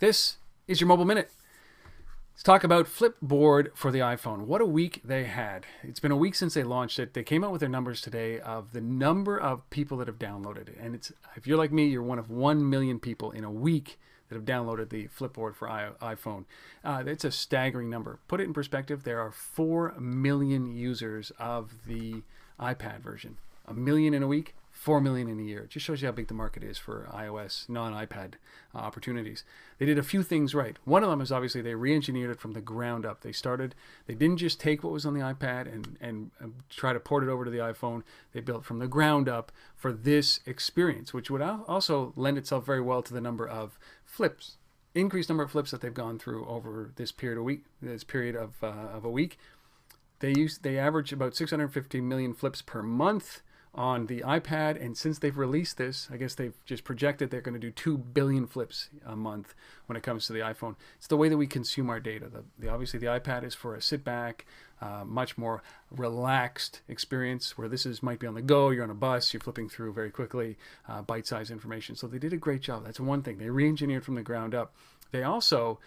This is your Mobile Minute. Let's talk about Flipboard for the iPhone. What a week they had. It's been a week since they launched it. They came out with their numbers today of the number of people that have downloaded it. And if you're like me, you're one of 1 million people in a week that have downloaded the Flipboard for iPhone. It's a staggering number. Put it in perspective, there are 4 million users of the iPad version. 1 million in a week, 4 million in a year. It just shows you how big the market is for iOS, non-iPad opportunities. They did a few things right. One of them is obviously they re-engineered it from the ground up. They didn't just take what was on the iPad and try to port it over to the iPhone. They built from the ground up for this experience, which would also lend itself very well to the number of flips, increased number of flips that they've gone through over this period of a week. They average about 650 million flips per month on the iPad, and since they've released this, I guess they've just projected they're going to do 2 billion flips a month when it comes to the iPhone. It's the way that we consume our data. Obviously, the iPad is for a sit-back, much more relaxed experience, where might be on the go, you're on a bus, you're flipping through very quickly, bite-sized information. So they did a great job. That's one thing. They re-engineered from the ground up. They also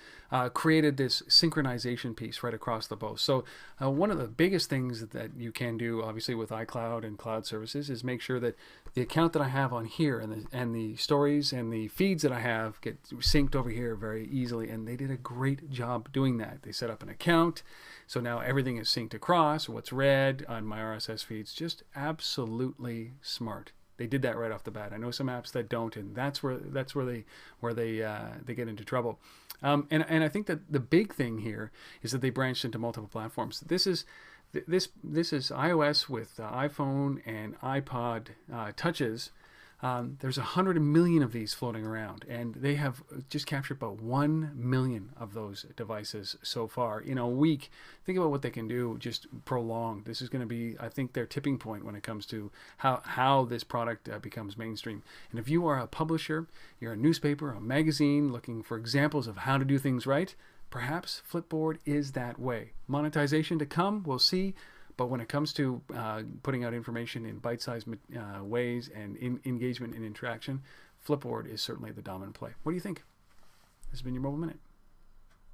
created this synchronization piece right across the both. So one of the biggest things that you can do, obviously, with iCloud and cloud services is make sure that the account that I have on here and the stories and the feeds that I have get synced over here very easily. And they did a great job doing that. They set up an account. So now everything is synced across. What's read on my RSS feeds, just absolutely smart. They did that right off the bat. I know some apps that don't, and that's where they get into trouble. And I think that the big thing here is that they branched into multiple platforms. This is iOS with iPhone and iPod touches. There's 100 million of these floating around, and they have just captured about 1 million of those devices so far in a week. Think about what they can do just prolonged. This is going to be, I think, their tipping point when it comes to how this product becomes mainstream. And if you are a publisher, you're a newspaper, a magazine, looking for examples of how to do things right, perhaps Flipboard is that way. Monetization to come, we'll see. But when it comes to putting out information in bite-sized ways and engagement and interaction, Flipboard is certainly the dominant play. What do you think? This has been your Mobile Minute.